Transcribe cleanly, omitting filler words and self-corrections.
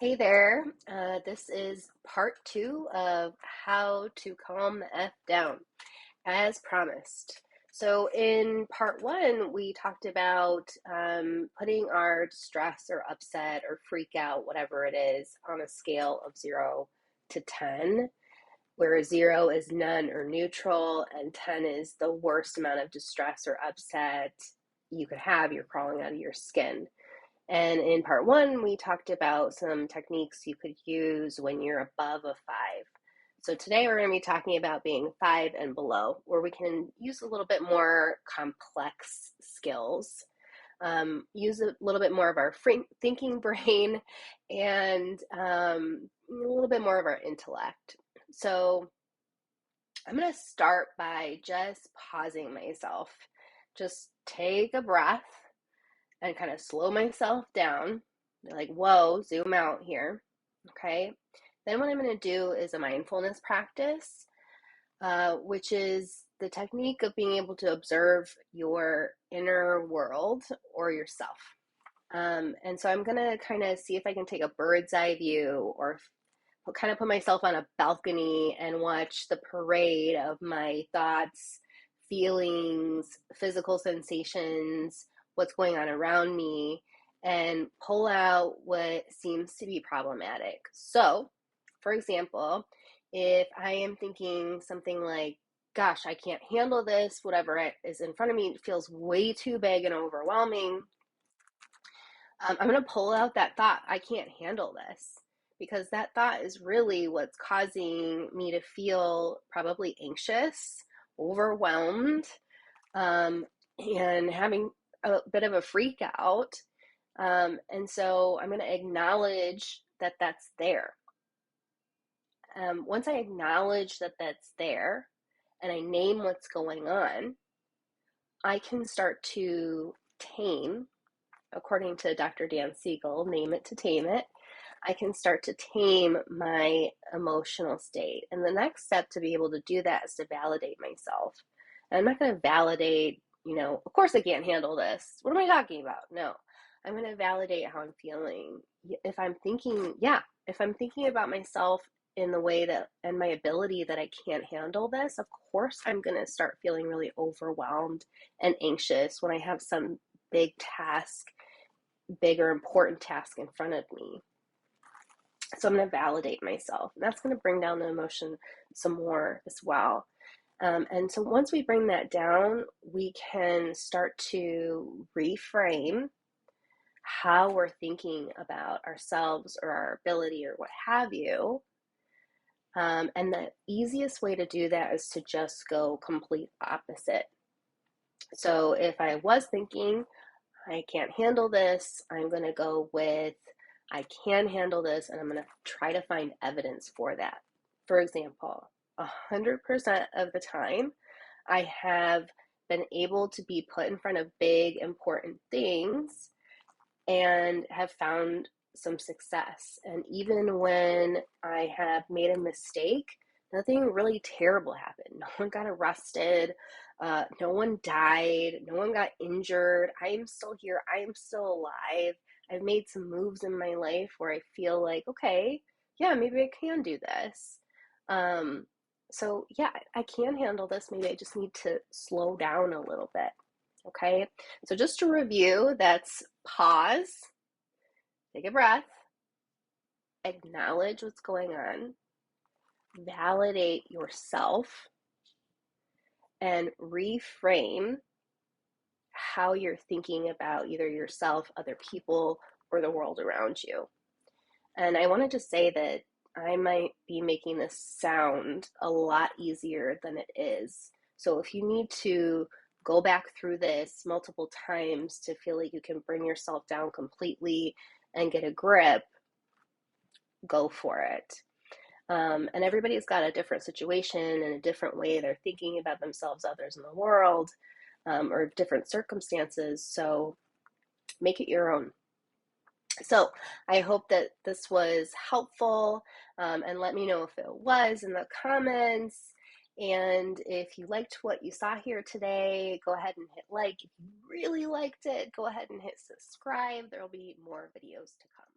Hey there. This is part two of how to calm the F down, as promised. So, in part one, we talked about putting our distress or upset or freak out, whatever it is, on a scale of 0 to 10, where 0 is none or neutral, and 10 is the worst amount of distress or upset you could have. You're crawling out of your skin. And in part one, we talked about some techniques you could use when you're above a 5. So today we're going to be talking about being 5 and below, where we can use a little bit more complex skills, use a little bit more of our thinking brain, and a little bit more of our intellect. So I'm going to start by just pausing myself. Just take a breath and kind of slow myself down. Like, whoa, zoom out here. Okay. Then what I'm going to do is a mindfulness practice, which is the technique of being able to observe your inner world or yourself. And so I'm going to kind of see if I can take a bird's eye view or kind of put myself on a balcony and watch the parade of my thoughts, feelings, physical sensations, what's going on around me, and pull out what seems to be problematic. So, for example, if I am thinking something like, gosh, I can't handle this, whatever is in front of me feels way too big and overwhelming, I'm going to pull out that thought, I can't handle this, because that thought is really what's causing me to feel probably anxious, overwhelmed, and having a bit of a freak out. And so I'm going to acknowledge that that's there. Once I acknowledge that that's there and I name what's going on, I can start to tame, according to Dr. Dan Siegel, name it to tame it. I can start to tame my emotional state. And the next step to be able to do that is to validate myself. And I'm not going to validate, of course I can't handle this. What am I talking about? No, I'm going to validate how I'm feeling. If I'm thinking about myself in the way that, and my ability that I can't handle this, of course I'm going to start feeling really overwhelmed and anxious when I have some big or important task in front of me. So I'm going to validate myself. And that's going to bring down the emotion some more as well. And so once we bring that down, we can start to reframe how we're thinking about ourselves or our ability or what have you. And the easiest way to do that is to just go complete opposite. So if I was thinking, I can't handle this, I'm going to go with, I can handle this, and I'm going to try to find evidence for that. For example, 100% of the time, I have been able to be put in front of big, important things and have found some success. And even when I have made a mistake, nothing really terrible happened. No one got arrested. No one died. No one got injured. I am still here. I am still alive. I've made some moves in my life where I feel like, okay, yeah, maybe I can do this. So yeah, I can handle this. Maybe I just need to slow down a little bit. Okay. So just to review, that's pause, take a breath, acknowledge what's going on, validate yourself, and reframe how you're thinking about either yourself, other people, or the world around you. And I wanted to say that I might be making this sound a lot easier than it is. So if you need to go back through this multiple times to feel like you can bring yourself down completely and get a grip, go for it. And everybody's got a different situation and a different way they're thinking about themselves, others in the world, or different circumstances. So make it your own. So I hope that this was helpful, and let me know if it was in the comments. And if you liked what you saw here today, go ahead and hit like. If you really liked it, go ahead and hit subscribe. There'll be more videos to come.